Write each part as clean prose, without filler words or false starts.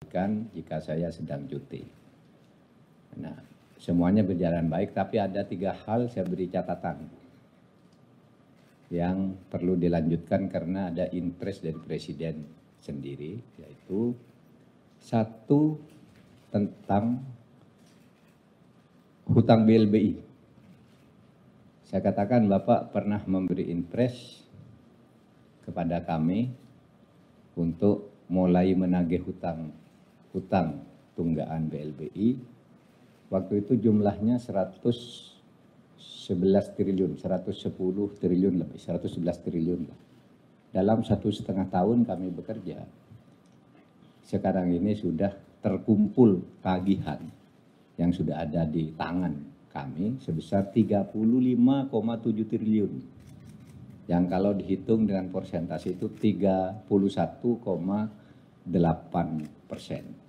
jika saya sedang cuti. Nah, semuanya berjalan baik, tapi ada 3 hal saya beri catatan yang perlu dilanjutkan karena ada interest dari Presiden sendiri, yaitu 1 tentang hutang BLBI. Saya katakan Bapak pernah memberi interest kepada kami untuk mulai menagih hutang tunggaan BLBI. Waktu itu jumlahnya 111 triliun, 110 triliun lebih, 111 triliun lah. Dalam 1,5 tahun kami bekerja, sekarang ini sudah terkumpul tagihan yang sudah ada di tangan kami sebesar 35,7 triliun. Yang kalau dihitung dengan persentase itu 31,8%.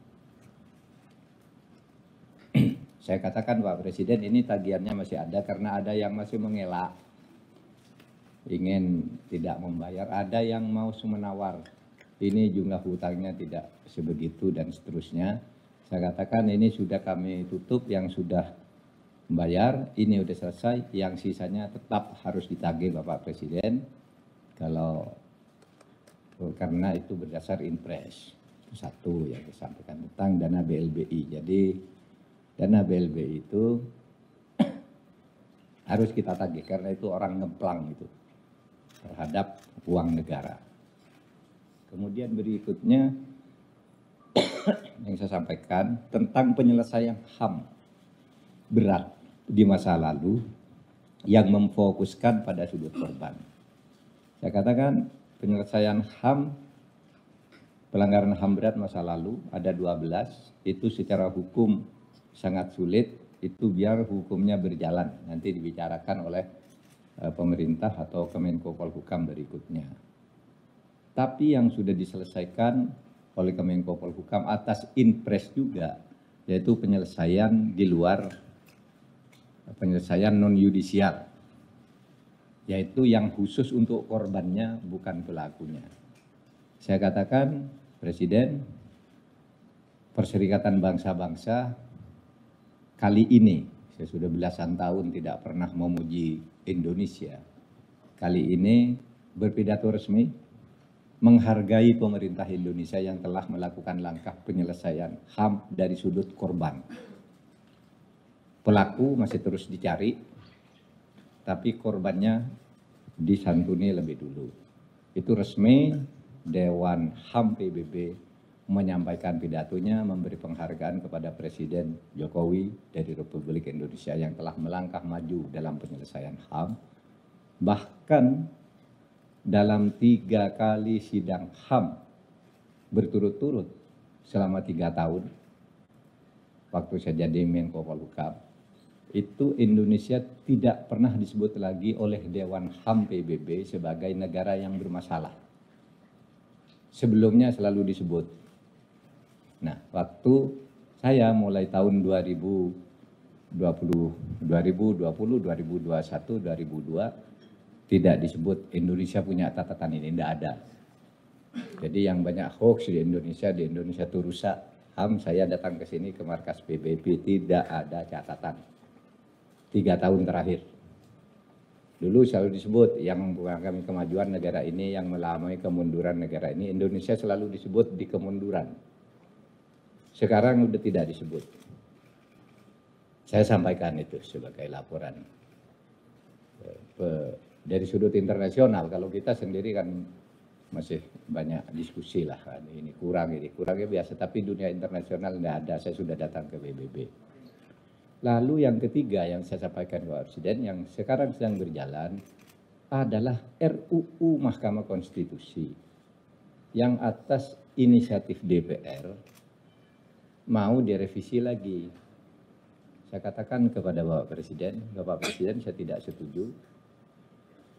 Saya katakan Pak Presiden, ini tagihannya masih ada karena ada yang masih mengelak, ingin tidak membayar, ada yang mau menawar, ini jumlah hutangnya tidak sebegitu dan seterusnya. Saya katakan ini sudah kami tutup, yang sudah membayar ini sudah selesai, yang sisanya tetap harus ditagih Bapak Presiden karena itu berdasar impres. Satu yang disampaikan tentang dana BLBI. Jadi dana BLBI itu harus kita tagih karena itu orang ngeplang itu terhadap uang negara. Kemudian berikutnya yang saya sampaikan tentang penyelesaian HAM berat di masa lalu yang memfokuskan pada sudut korban. Saya katakan penyelesaian HAM, pelanggaran HAM berat masa lalu ada 12, itu secara hukum sangat sulit, itu biar hukumnya berjalan, nanti dibicarakan oleh pemerintah atau Kemenko Polhukam berikutnya. Tapi yang sudah diselesaikan oleh Kemenko Polhukam atas impres juga, yaitu penyelesaian di luar, penyelesaian non-yudisial, yaitu yang khusus untuk korbannya bukan pelakunya. Saya katakan Presiden, Perserikatan Bangsa-Bangsa kali ini, saya sudah belasan tahun tidak pernah memuji Indonesia, kali ini berpidato resmi menghargai pemerintah Indonesia yang telah melakukan langkah penyelesaian HAM dari sudut korban. Pelaku masih terus dicari, tapi korbannya disantuni lebih dulu. Itu resmi Dewan HAM PBB menyampaikan pidatonya, memberi penghargaan kepada Presiden Jokowi dari Republik Indonesia yang telah melangkah maju dalam penyelesaian HAM. Bahkan dalam 3 kali sidang HAM berturut-turut selama 3 tahun, waktu saya jadi Menko Polhukam, itu Indonesia tidak pernah disebut lagi oleh Dewan HAM PBB sebagai negara yang bermasalah. Sebelumnya selalu disebut. Nah, waktu saya mulai tahun 2020, 2021, 2002 tidak disebut Indonesia punya catatan ini, tidak ada. Jadi yang banyak hoax di Indonesia itu rusak. HAM, saya datang ke sini ke markas PBB tidak ada catatan. 3 tahun terakhir. Dulu selalu disebut yang mengalami kemajuan negara ini, yang mengalami kemunduran negara ini, Indonesia selalu disebut di kemunduran. Sekarang sudah tidak disebut. Saya sampaikan itu sebagai laporan dari sudut internasional. Kalau kita sendiri kan masih banyak diskusi lah, ini kurangnya biasa. Tapi dunia internasional tidak ada. Saya sudah datang ke PBB. Lalu yang ketiga yang saya sampaikan ke Pak Presiden yang sekarang sedang berjalan adalah RUU Mahkamah Konstitusi yang atas inisiatif DPR mau direvisi lagi. Saya katakan kepada Bapak Presiden saya tidak setuju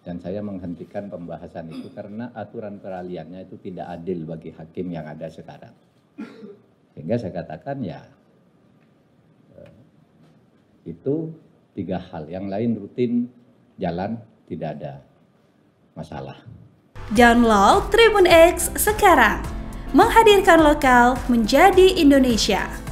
dan saya menghentikan pembahasan itu karena aturan peralihannya itu tidak adil bagi hakim yang ada sekarang. Sehingga saya katakan ya itu 3 hal, yang lain rutin jalan, tidak ada masalah. Download Tribun X sekarang, Menghadirkan lokal menjadi Indonesia.